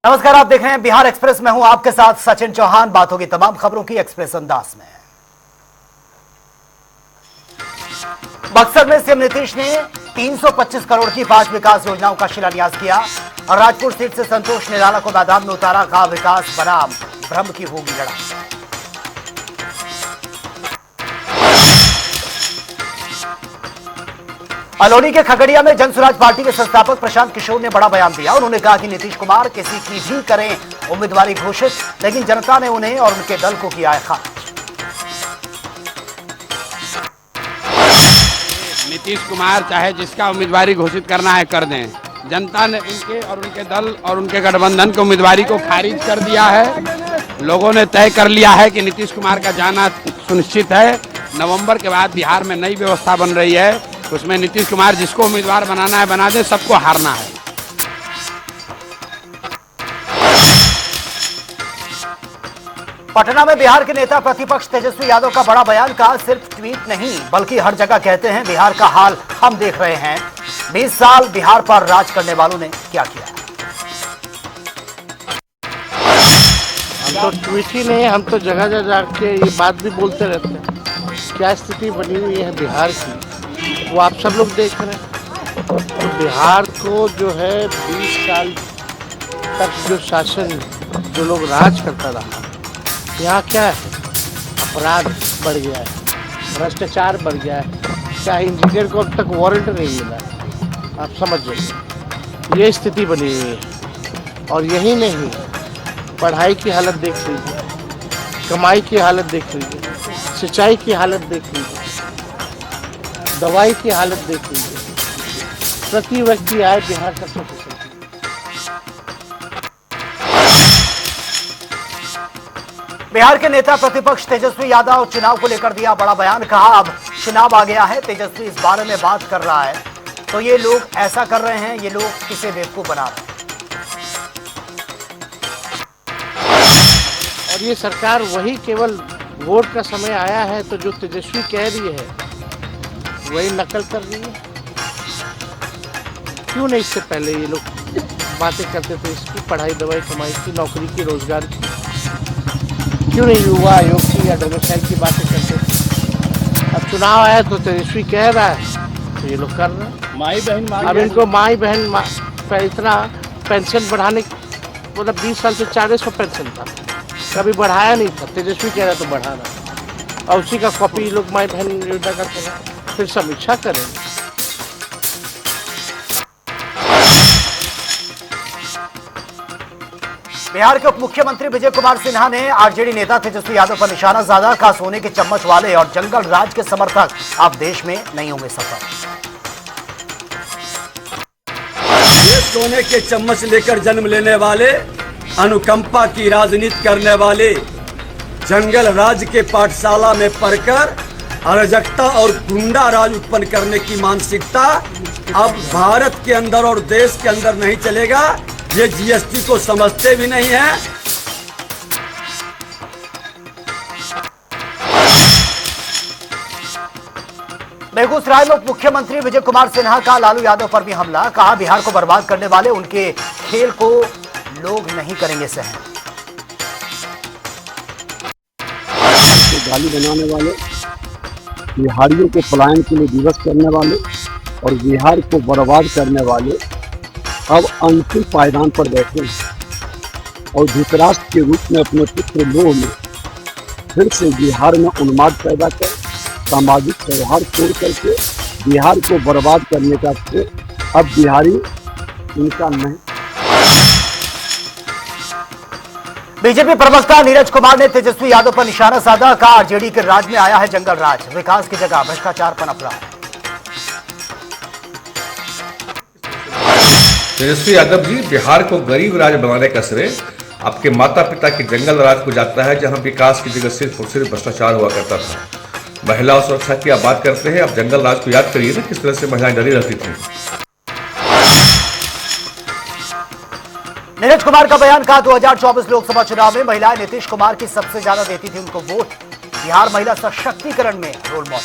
नमस्कार, आप देख रहे हैं बिहार एक्सप्रेस। मैं हूं आपके साथ सचिन चौहान। बात होगी तमाम खबरों की एक्सप्रेस अंदाज में। बक्सर में सीएम नीतीश ने 325 करोड़ की 5 विकास योजनाओं का शिलान्यास किया और राजपुर सीट से संतोष निराला को मैदान में उतारा। कहा विकास बनाम भ्रम की होगी लड़ाई। अलौली के खगड़िया में जन स्वराज पार्टी के संस्थापक प्रशांत किशोर ने बड़ा बयान दिया। उन्होंने कहा कि नीतीश कुमार किसी की भी करें उम्मीदवारी घोषित, लेकिन जनता ने उन्हें और उनके दल को किया है खारिज। नीतीश कुमार चाहे जिसका उम्मीदवारी घोषित करना है कर दें, जनता ने उनके और उनके दल और उनके गठबंधन की उम्मीदवारी को खारिज कर दिया है। लोगों ने तय कर लिया है कि नीतीश कुमार का जाना सुनिश्चित है। नवंबर के बाद बिहार में नई व्यवस्था बन रही है, उसमें नीतीश कुमार जिसको उम्मीदवार बनाना है बना दे, सबको हारना है। पटना में बिहार के नेता प्रतिपक्ष तेजस्वी यादव का बड़ा बयान। कहा सिर्फ ट्वीट नहीं बल्कि हर जगह कहते हैं बिहार का हाल हम देख रहे हैं। 20 साल बिहार पर राज करने वालों ने क्या किया। हम तो ट्वीट ही नहीं, हम तो जगह जगह जाके ये बात भी बोलते रहते हैं। क्या स्थिति बनी हुई है बिहार की, वो आप सब लोग देख रहे हैं। तो बिहार को जो है 20 साल तक जो शासन, जो लोग राज करता रहा, यहाँ क्या है, अपराध बढ़ गया है, भ्रष्टाचार बढ़ गया है। क्या इंजीनियर को अब तक वारंट नहीं मिला है, आप समझ जाइए। ये स्थिति बनी हुई है। और यही नहीं, पढ़ाई की हालत देख लीजिए, कमाई की हालत देख लीजिए, सिंचाई की हालत देख लीजिए, दवाई की हालत देख लीजिए। प्रति व्यक्ति आय बिहार का 100%। बिहार के नेता प्रतिपक्ष तेजस्वी यादव चुनाव को लेकर दिया बड़ा बयान। कहा अब चुनाव आ गया है, तेजस्वी इस बारे में बात कर रहा है तो ये लोग ऐसा कर रहे हैं, ये लोग किसे बेवकूफ बना रहे हैं। और ये सरकार वही केवल वोट का समय आया है तो जो तेजस्वी कह रही है वही नकल कर रही है। क्यों नहीं इससे पहले ये लोग बातें करते थे इसकी, पढ़ाई दवाई कमाई की, नौकरी की, रोजगार की? क्यों नहीं युवा आयोग की या डोमिसाइल की बातें करते थे? अब चुनाव आया तो तेजस्वी कह रहा है तो ये लोग कर रहे हैं। माई बहन अब इनको माई बहन पर इतना पेंशन बढ़ाने, मतलब 20 साल से 400 पेंशन था, कभी बढ़ाया नहीं था। तेजस्वी कह रहा तो बढ़ाना, और उसी का कॉपी लोग माई बहन योजना करते हैं। फिर समीक्षा करेंगे। बिहार के उप मुख्यमंत्री विजय कुमार सिन्हा ने आरजेडी नेता तेजस्वी यादव पर निशाना साधा। कहा सोने के चम्मच वाले और जंगल राज के समर्थक अब देश में नहीं होंगे सफल। ये सोने के चम्मच लेकर जन्म लेने वाले, अनुकंपा की राजनीति करने वाले, जंगल राज के पाठशाला में पढ़कर अराजकता और गुंडा राज उत्पन्न करने की मानसिकता अब भारत के अंदर और देश के अंदर नहीं चलेगा। ये जीएसटी को समझते भी नहीं है। बेगूसराय में उप मुख्यमंत्री विजय कुमार सिन्हा का लालू यादव पर भी हमला। कहा बिहार को बर्बाद करने वाले उनके खेल को लोग नहीं करेंगे सहन। गाली बनाने वाले, बिहारियों को पलायन के लिए विवश करने वाले और बिहार को बर्बाद करने वाले अब अंतिम पायदान पर बैठे हैं और धृतराष्ट्र के रूप में अपने पुत्र लोह में फिर से बिहार में उन्माद पैदा कर सामाजिक व्यवहार तोड़ करके बिहार को बर्बाद करने का अब बिहारी इनका नहीं। बीजेपी प्रवक्ता नीरज कुमार ने तेजस्वी यादव पर निशाना साधा। कहा आरजेडी के राज में आया है जंगल राज, विकास की जगह भ्रष्टाचार पनप रहा है। तेजस्वी यादव जी, बिहार को गरीब राज्य बनाने का श्रेय आपके माता पिता के जंगल राज को जाता है, जहां विकास की जगह सिर्फ और सिर्फ भ्रष्टाचार हुआ करता था। महिला और सुरक्षा की आप बात करते हैं, अब जंगल राज को याद करिए ना, किस तरह से महिलाएं डरी रहती थी। नीरज कुमार का बयान। कहा 2024 लोकसभा चुनाव में महिलाएं नीतीश कुमार की सबसे ज्यादा देती थी उनको वोट। बिहार महिला सशक्तिकरण में रोल मॉडल।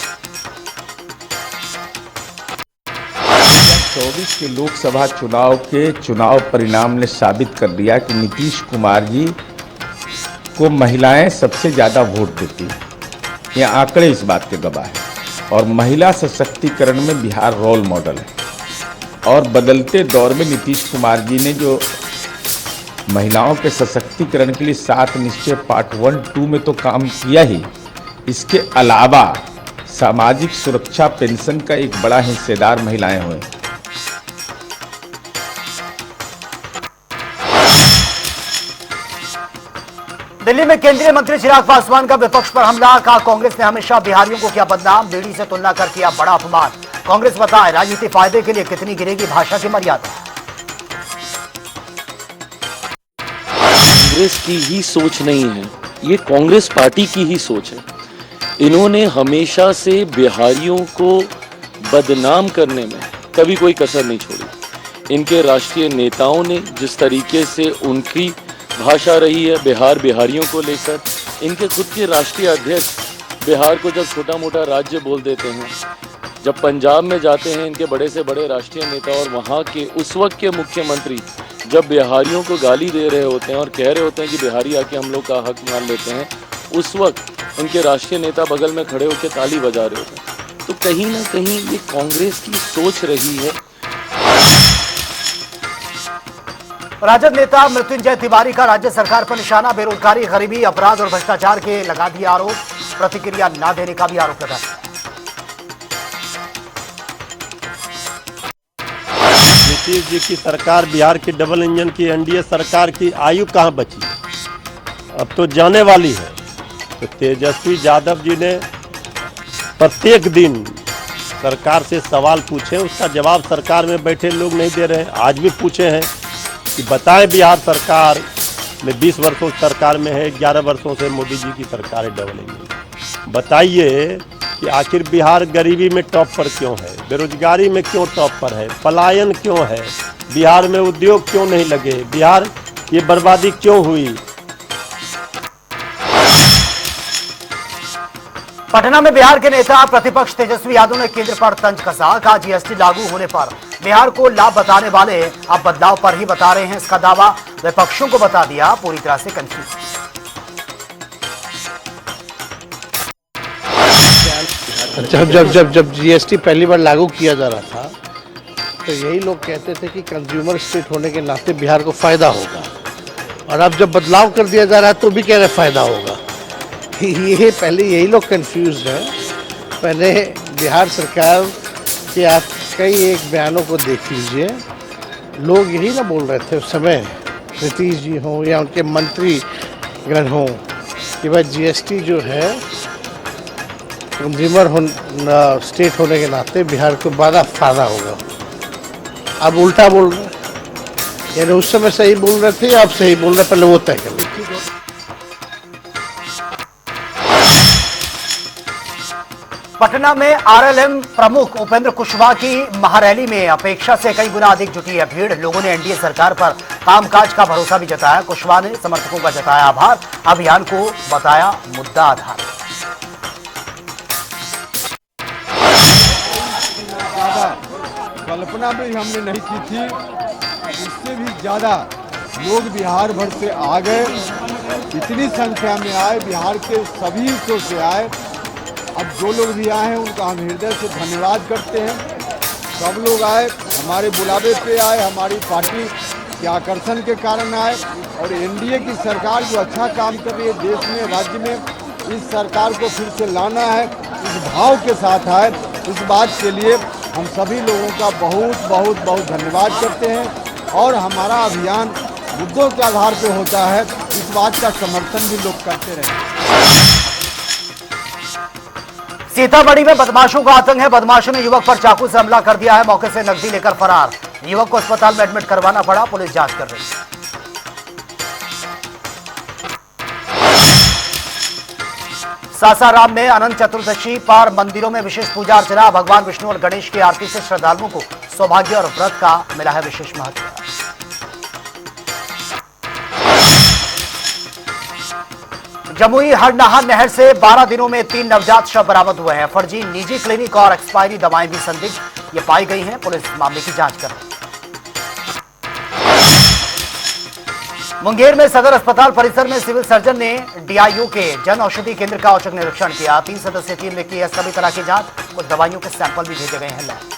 2024 के लोकसभा चुनाव के चुनाव परिणाम ने साबित कर दिया कि नीतीश कुमार जी को महिलाएं सबसे ज़्यादा वोट देती हैं। ये आंकड़े इस बात के गवाह हैं। और महिला सशक्तिकरण में बिहार रोल मॉडल है। और बदलते दौर में नीतीश कुमार जी ने जो महिलाओं के सशक्तिकरण के लिए 7 निश्चय पार्ट 1-2 में तो काम किया ही, इसके अलावा सामाजिक सुरक्षा पेंशन का एक बड़ा हिस्सेदार महिलाएं हुए। दिल्ली में केंद्रीय मंत्री चिराग पासवान का विपक्ष पर हमला। कहा कांग्रेस ने हमेशा बिहारियों को किया बदनाम, बीड़ी से तुलना कर किया बड़ा अपमान। कांग्रेस बताए राजनीति फायदे के लिए कितनी गिरेगी भाषा की मर्यादा। कांग्रेस की ही सोच नहीं है, ये कांग्रेस पार्टी की ही सोच है। इन्होंने हमेशा से बिहारियों को बदनाम करने में कभी कोई कसर नहीं छोड़ी। इनके राष्ट्रीय नेताओं ने जिस तरीके से उनकी भाषा रही है बिहारियों को लेकर, इनके खुद के राष्ट्रीय अध्यक्ष बिहार को जब छोटा मोटा राज्य बोल देते हैं, जब पंजाब में जाते हैं इनके बड़े से बड़े राष्ट्रीय नेता और वहाँ के उस वक्त के मुख्यमंत्री जब बिहारियों को गाली दे रहे होते हैं और कह रहे होते हैं कि बिहारी आके हम लोग का हक मान लेते हैं, उस वक्त इनके राष्ट्रीय नेता बगल में खड़े होकर ताली बजा रहे होते हैं। तो कहीं ना कहीं ये कांग्रेस की सोच रही है। राजद नेता मृत्युंजय तिवारी का राज्य सरकार पर निशाना। बेरोजगारी, गरीबी, अपराध और भ्रष्टाचार के लगा दिया आरोप। प्रतिक्रिया न देने का भी आरोप लगाया। नीतीश जी की सरकार, बिहार की डबल इंजन की एनडीए सरकार की आयु कहाँ बची? अब तो जाने वाली है। तो तेजस्वी यादव जी ने प्रत्येक दिन सरकार से सवाल पूछे, उसका जवाब सरकार में बैठे लोग नहीं दे रहे। आज भी पूछे हैं कि बताएं बिहार सरकार में 20 वर्षों सरकार में है, 11 वर्षों से मोदी जी की सरकार है डबल इंजन। बताइए कि आखिर बिहार गरीबी में टॉप पर क्यों है, बेरोजगारी में क्यों टॉप पर है, पलायन क्यों है, बिहार में उद्योग क्यों नहीं लगे, बिहार ये बर्बादी क्यों हुई? पटना में बिहार के नेता प्रतिपक्ष तेजस्वी यादव ने केंद्र पर तंज कसा। कहा जीएसटी लागू होने पर बिहार को लाभ बताने वाले अब बदलाव पर ही बता रहे हैं इसका दावा। विपक्षों को बता दिया पूरी तरह से कंफ्यूज। जब जीएसटी पहली बार लागू किया जा रहा था तो यही लोग कहते थे कि कंज्यूमर स्टेट होने के नाते बिहार को फायदा होगा, और अब जब बदलाव कर दिया जा रहा है तो भी कह रहे फायदा होगा। ये पहले यही लोग कंफ्यूज हैं। पहले बिहार सरकार के आप कई एक बयानों को देख लीजिए। लोग यही ना बोल रहे थे उस समय, नीतीश जी हों या उनके मंत्रीगण हों, कि भाई जीएसटी जो है कंज्यूमर स्टेट होने के नाते बिहार को बड़ा फायदा होगा। अब उल्टा बोल रहे, यानी उस समय सही बोल रहे थे, अब सही बोल रहे, पहले वो तय कर लीजिए। पटना में आरएलएम प्रमुख उपेंद्र कुशवाहा की महारैली में अपेक्षा से कई गुना अधिक जुटी है भीड़। लोगों ने एनडीए सरकार पर कामकाज का भरोसा भी जताया। कुशवाहा ने समर्थकों का जताया आभार। अभियान को बताया मुद्दा आधार। कल्पना भी हमने नहीं की थी, इससे भी ज्यादा लोग बिहार भर से आ गए, इतनी संख्या में आए, बिहार के सभी हिस्सों से आए। अब जो लोग भी आए हैं उनका हम हृदय से धन्यवाद करते हैं। सब लोग आए, हमारे बुलावे पे आए, हमारी पार्टी के आकर्षण के कारण आए, और एनडीए की सरकार जो अच्छा काम कर रही है देश में, राज्य में, इस सरकार को फिर से लाना है, इस भाव के साथ आए। इस बात के लिए हम सभी लोगों का बहुत बहुत बहुत धन्यवाद करते हैं। और हमारा अभियान मुद्दों के आधार पर होता है, इस बात का समर्थन भी लोग करते रहे। सीतामढ़ी में बदमाशों का आतंक है। बदमाशों ने युवक पर चाकू से हमला कर दिया है। मौके से नकदी लेकर फरार। युवक को अस्पताल में एडमिट करवाना पड़ा। पुलिस जांच कर रही है। सासाराम में अनंत चतुर्दशी पर मंदिरों में विशेष पूजा अर्चना। भगवान विष्णु और गणेश की आरती से श्रद्धालुओं को सौभाग्य और व्रत का मिला है विशेष महत्व। जमुई हरनाहा नहर से 12 दिनों में 3 नवजात शव बरामद हुए हैं। फर्जी निजी क्लिनिक और एक्सपायरी दवाएं भी संदिग्ध। ये पाई गई हैं। पुलिस मामले की जांच कर रही है। मुंगेर में सदर अस्पताल परिसर में सिविल सर्जन ने डीआईयू के जन औषधि केंद्र का औचक निरीक्षण किया। 3 सदस्यीय टीम ने की है सभी तरह की जांच। कुछ दवाइयों के सैंपल भी भेजे गए हैं लैब।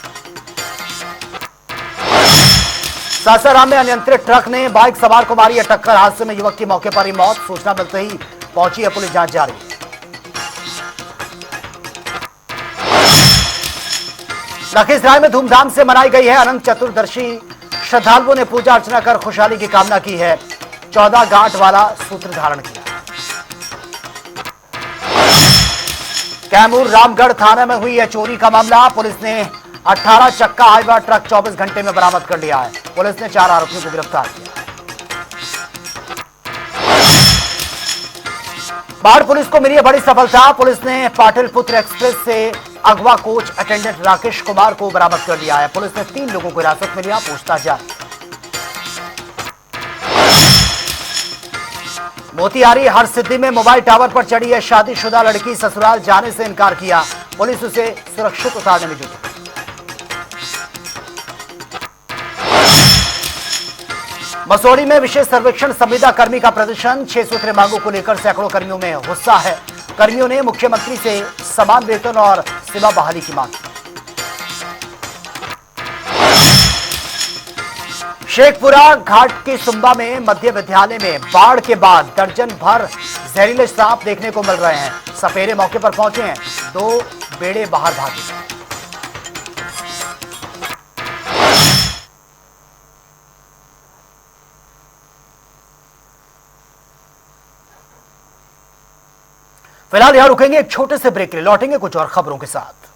सासाराम में अनियंत्रित ट्रक ने बाइक सवार को मारी टक्कर। हादसे में युवक की मौके पर ही मौत। सूचना मिलते ही पहुंची है पुलिस, जांच जारी। लखीसराय में धूमधाम से मनाई गई है अनंत चतुर्दशी। श्रद्धालुओं ने पूजा अर्चना कर खुशहाली की कामना की है। 14 गांठ वाला सूत्र धारण किया। कैमूर रामगढ़ थाना में हुई है चोरी का मामला। पुलिस ने 18 चक्का हाइवा ट्रक 24 घंटे में बरामद कर लिया है। पुलिस ने 4 आरोपियों को गिरफ्तार किया। बाढ़ पुलिस को मिली है बड़ी सफलता। पुलिस ने पाटलिपुत्र एक्सप्रेस से अगवा कोच अटेंडेंट राकेश कुमार को बरामद कर लिया है। पुलिस ने 3 लोगों को हिरासत में लिया। पूछताछ जारी। मोतिहारी हरसिद्धि में मोबाइल टावर पर चढ़ी है शादीशुदा लड़की। ससुराल जाने से इनकार किया। पुलिस उसे सुरक्षित उतारने में जुटी। मसौड़ी में विशेष सर्वेक्षण संविदा कर्मी का प्रदर्शन। 6 सूत्रीय मांगों को लेकर सैकड़ों कर्मियों में गुस्सा है। कर्मियों ने मुख्यमंत्री से समान वेतन और सेवा बहाली की मांग की। शेखपुरा घाट के सुंबा में मध्य विद्यालय में बाढ़ के बाद दर्जन भर जहरीले सांप देखने को मिल रहे हैं। सपेरे मौके पर पहुंचे हैं। 2 बेड़े बाहर भागे। फिलहाल यहां रुकेंगे एक छोटे से ब्रेक के लिए। लौटेंगे कुछ और खबरों के साथ।